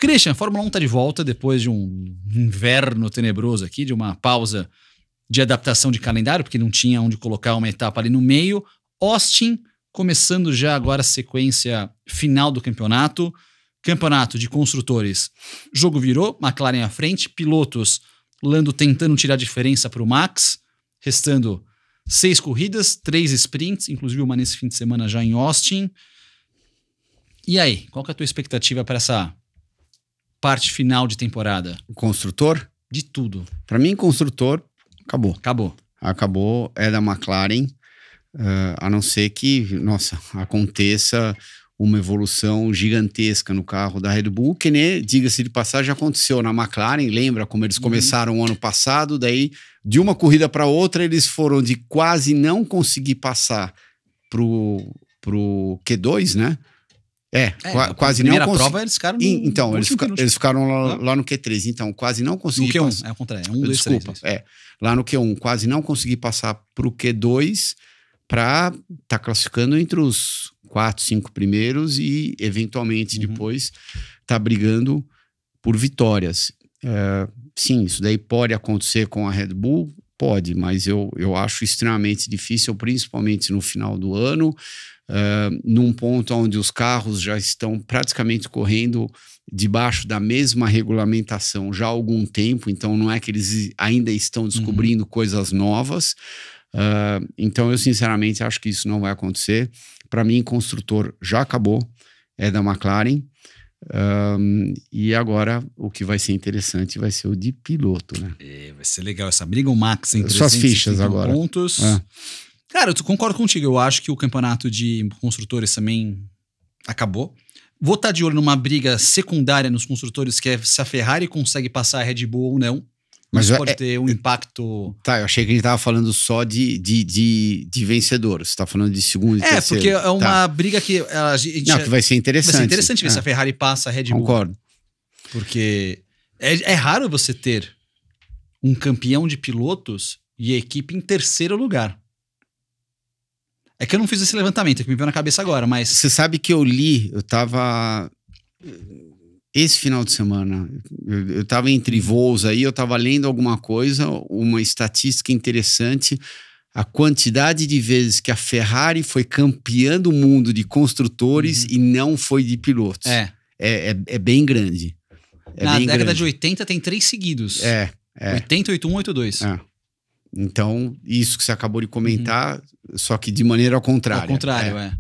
Christian, Fórmula 1 tá de volta depois de um inverno tenebroso aqui, de uma pausa de adaptação de calendário, porque não tinha onde colocar uma etapa ali no meio. Austin, começando já agora a sequência final do campeonato. Campeonato de construtores, jogo virou, McLaren à frente, pilotos, Lando tentando tirar diferença para o Max, restando 6 corridas, 3 sprints, inclusive uma nesse fim de semana já em Austin. E aí, qual que é a tua expectativa para essa parte final de temporada? O construtor? De tudo. Para mim, construtor, acabou. Acabou, é da McLaren, a não ser que, aconteça uma evolução gigantesca no carro da Red Bull, que, né, diga-se de passagem, já aconteceu na McLaren. Lembra como eles começaram o ano passado, daí de uma corrida para outra eles foram de quase não conseguir passar pro Q2, né? Quase não conseguiram. Prova eles ficaram então, eles ficaram lá no Q3, então quase não conseguiram. No Q1, é o contrário, 1, 2, 3. Lá no Q1, quase não consegui passar pro Q2 para estar classificando entre os 4, 5 primeiros e eventualmente depois tá brigando por vitórias. Sim, isso daí pode acontecer com a Red Bull, pode, mas eu acho extremamente difícil, principalmente no final do ano, num ponto onde os carros já estão praticamente correndo debaixo da mesma regulamentação já há algum tempo, então não é que eles ainda estão descobrindo coisas novas. Então eu sinceramente acho que isso não vai acontecer. Para mim, construtor já acabou, é da McLaren, e agora o que vai ser interessante vai ser o de piloto, né? Vai ser legal essa briga, o Max entre suas fichas agora. Pontos. Cara, eu concordo contigo, eu acho que o campeonato de construtores também acabou. Vou estar de olho numa briga secundária nos construtores, que é se a Ferrari consegue passar a Red Bull ou não. Mas isso pode ter um impacto... Tá, eu achei que a gente tava falando só de vencedor. Você tá falando de segundo e terceiro. Porque é uma briga que... que vai ser interessante. Vai ser interessante ver se a Ferrari passa a Red Bull. Concordo. Porque é raro você ter um campeão de pilotos e a equipe em terceiro lugar. É que eu não fiz esse levantamento, é que me veio na cabeça agora, mas... Você sabe que eu tava... Esse final de semana, eu tava entre voos aí, eu tava lendo alguma coisa, uma estatística interessante, a quantidade de vezes que a Ferrari foi campeã do mundo de construtores e não foi de pilotos. É bem grande. Na década de 80 tem 3 seguidos. 80, 81, 82. Então, isso que você acabou de comentar, só que de maneira ao contrário. Ao contrário,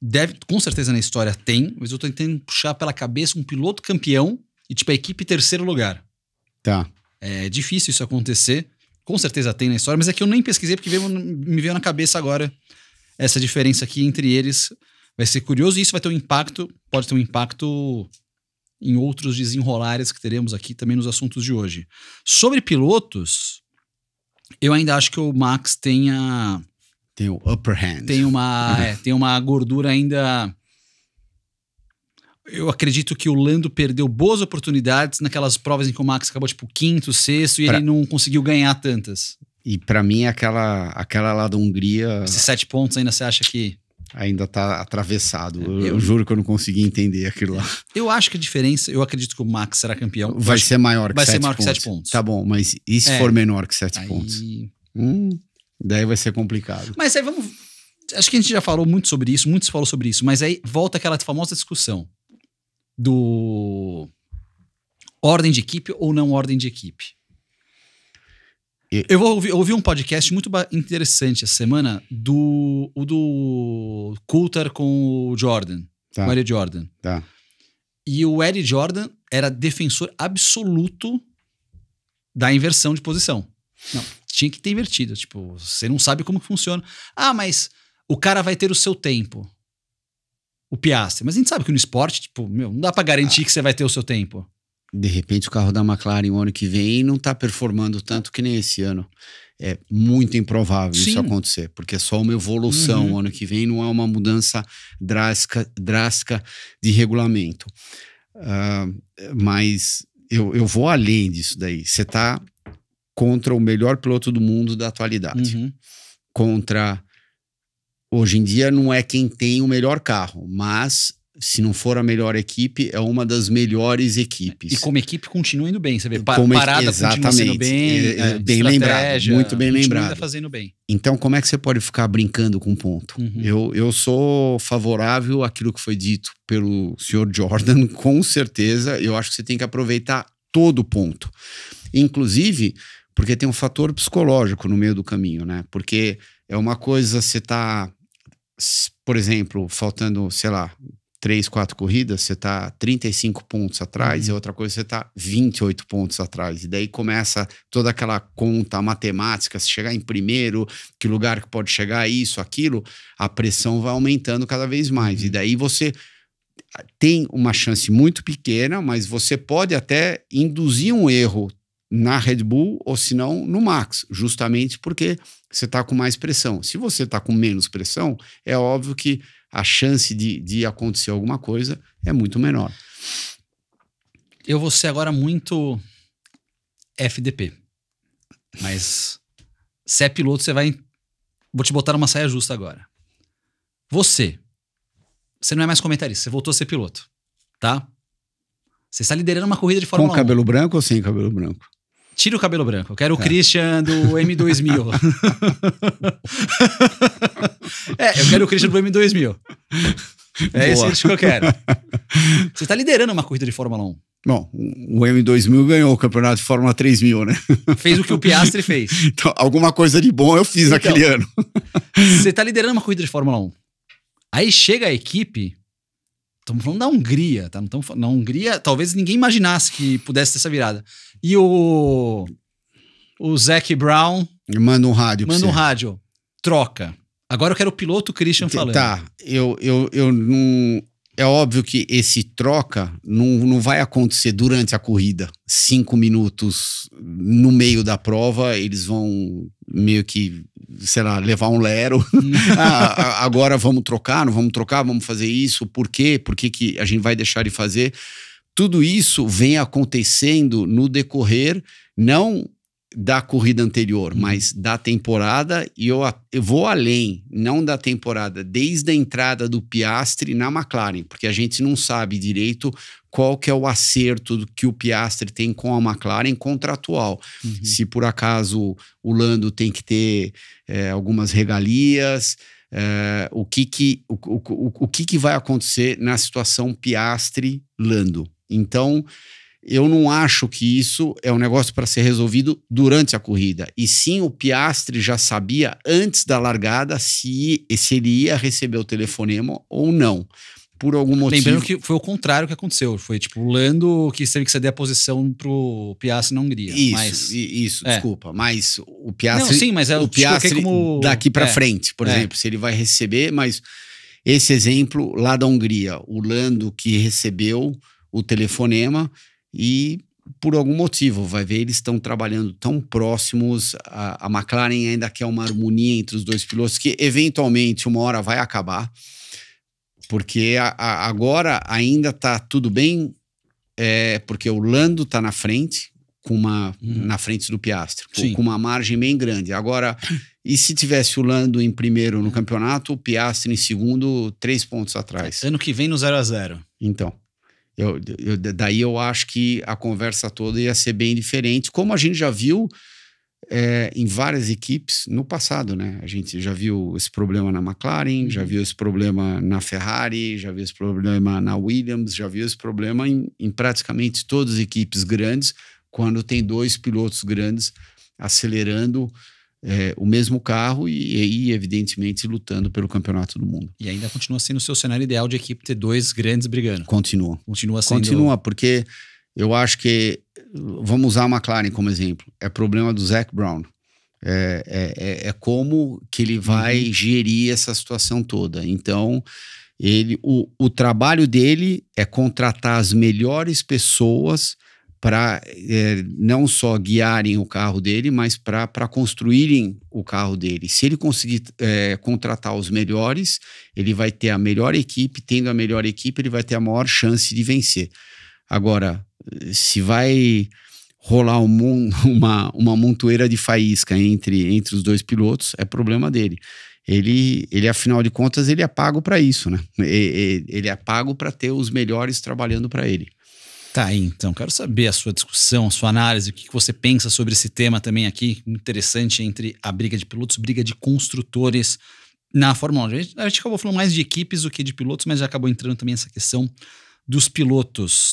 Deve, com certeza na história tem, mas eu tô tentando puxar pela cabeça um piloto campeão e tipo a equipe em terceiro lugar. Tá. É difícil isso acontecer. Com certeza tem na história, mas é que eu nem pesquisei porque me veio na cabeça agora essa diferença aqui entre eles. Vai ser curioso e isso vai ter um impacto, pode ter um impacto em outros desenrolares que teremos aqui também nos assuntos de hoje. Sobre pilotos, eu ainda acho que o Max tem o upper hand. Tem uma gordura ainda... Eu acredito que o Lando perdeu boas oportunidades naquelas provas em que o Max acabou tipo quinto, sexto e ele não conseguiu ganhar tantas. E pra mim aquela lá da Hungria... Esses 7 pontos ainda você acha que... Ainda tá atravessado. Eu juro que eu não consegui entender aquilo lá. Eu acho que a diferença... Eu acredito que o Max será campeão. Vai ser maior que 7 pontos. Vai ser maior que 7 pontos. Tá bom, mas e se for menor que 7 pontos? Daí vai ser complicado. Mas aí vamos... Acho que a gente já falou muito sobre isso, muito se falou sobre isso, mas aí volta aquela famosa discussão do ordem de equipe ou não ordem de equipe. Eu ouvi um podcast muito interessante essa semana do Coulter com o Jordan, com o Eddie Jordan. Tá. E o Eddie Jordan era defensor absoluto da inversão de posição. Não, tinha que ter invertido. Tipo, você não sabe como que funciona. Mas o cara vai ter o seu tempo. O Piastri. Mas a gente sabe que no esporte, tipo, não dá pra garantir que você vai ter o seu tempo. De repente o carro da McLaren o ano que vem não tá performando tanto que nem esse ano. É muito improvável isso acontecer, porque é só uma evolução. O ano que vem não é uma mudança drástica de regulamento. Mas eu vou além disso daí. Você tá contra o melhor piloto do mundo da atualidade. Contra... Hoje em dia não é quem tem o melhor carro, mas se não for a melhor equipe, é uma das melhores equipes. E como equipe continua indo bem, você vê, Como parada exatamente, continua sendo bem, bem lembrado, muito bem lembrado. Ainda fazendo bem. Então, como é que você pode ficar brincando com ponto? Eu sou favorável àquilo que foi dito pelo Sr. Jordan, com certeza. Eu acho que você tem que aproveitar todo ponto. Inclusive, porque tem um fator psicológico no meio do caminho, né? Porque é uma coisa você tá, por exemplo, faltando, sei lá, 3, 4 corridas, você tá 35 pontos atrás, e outra coisa você tá 28 pontos atrás. E daí começa toda aquela conta matemática, se chegar em primeiro, que lugar que pode chegar, isso, aquilo, a pressão vai aumentando cada vez mais. E daí você tem uma chance muito pequena, mas você pode até induzir um erro na Red Bull ou se não no Max, justamente porque você está com mais pressão. Se você está com menos pressão, é óbvio que a chance de acontecer alguma coisa é muito menor. Eu vou ser agora muito FDP, mas se é piloto, vou te botar numa saia justa agora. Você não é mais comentarista, você voltou a ser piloto, tá? Você está liderando uma corrida de Fórmula 1. Com cabelo branco ou sem cabelo branco? Tira o cabelo branco. Eu quero o Christian do M2000. Eu quero o Christian do M2000. É esse que eu quero. Você está liderando uma corrida de Fórmula 1. Bom, o M2000 ganhou o campeonato de Fórmula 3000, né? Fez o que o Piastri fez. Então, alguma coisa de bom eu fiz naquele ano. Você está liderando uma corrida de Fórmula 1. Aí chega a equipe... Estamos falando da Hungria, tá? Na Hungria, talvez ninguém imaginasse que pudesse ter essa virada. E o Zac Brown... Manda um rádio. Troca. Agora eu quero o piloto Christian falando. Tá, eu não... É óbvio que esse troca não vai acontecer durante a corrida. 5 minutos no meio da prova, eles vão meio que, sei lá, levar um lero. Agora vamos trocar, não vamos trocar, vamos fazer isso. Por quê? Por que a gente vai deixar de fazer? Tudo isso vem acontecendo no decorrer, não da corrida anterior, mas da temporada, e eu vou além, não da temporada, desde a entrada do Piastri na McLaren, porque a gente não sabe direito qual que é o acerto que o Piastri tem com a McLaren contratual. Se por acaso o Lando tem que ter algumas regalias, o que vai acontecer na situação Piastri-Lando. Então, eu não acho que isso é um negócio para ser resolvido durante a corrida. E sim, o Piastri já sabia antes da largada se ele ia receber o telefonema ou não. Por algum motivo. Lembrando que foi o contrário que aconteceu. Foi tipo o Lando que teve que ceder a posição pro Piastri na Hungria. Isso, desculpa. Mas o Piastri... Não, sim, mas o Piastri como... daqui para frente, por exemplo, se ele vai receber, mas esse exemplo lá da Hungria, o Lando que recebeu o telefonema e por algum motivo, vai ver, eles estão trabalhando tão próximos, a McLaren ainda quer uma harmonia entre os dois pilotos que eventualmente uma hora vai acabar, porque agora ainda tá tudo bem, porque o Lando tá na frente, na frente do Piastri, com uma margem bem grande. Agora, e se tivesse o Lando em primeiro no campeonato, o Piastri em segundo, 3 pontos atrás. Ano que vem no 0-0. Então... daí eu acho que a conversa toda ia ser bem diferente, como a gente já viu em várias equipes no passado, né? A gente já viu esse problema na McLaren, já viu esse problema na Ferrari, já viu esse problema na Williams, já viu esse problema em praticamente todas as equipes grandes, quando tem 2 pilotos grandes acelerando o mesmo carro e evidentemente lutando pelo campeonato do mundo. E ainda continua sendo o seu cenário ideal de equipe ter 2 grandes brigando. Continua sendo... Continua, porque eu acho que, vamos usar a McLaren como exemplo, é problema do Zac Brown. É como que ele vai gerir essa situação toda. Então, o trabalho dele é contratar as melhores pessoas para não só guiarem o carro dele, mas para construírem o carro dele. Se ele conseguir contratar os melhores, ele vai ter a melhor equipe. Tendo a melhor equipe, ele vai ter a maior chance de vencer. Agora, se vai rolar uma montoeira de faísca entre os 2 pilotos, é problema dele. ele afinal de contas, ele é pago para isso, né? Ele é pago para ter os melhores trabalhando para ele. Tá aí, então. Quero saber a sua discussão, a sua análise, o que você pensa sobre esse tema também aqui, interessante, entre a briga de pilotos, briga de construtores na Fórmula 1. A gente acabou falando mais de equipes do que de pilotos, mas já acabou entrando também essa questão dos pilotos.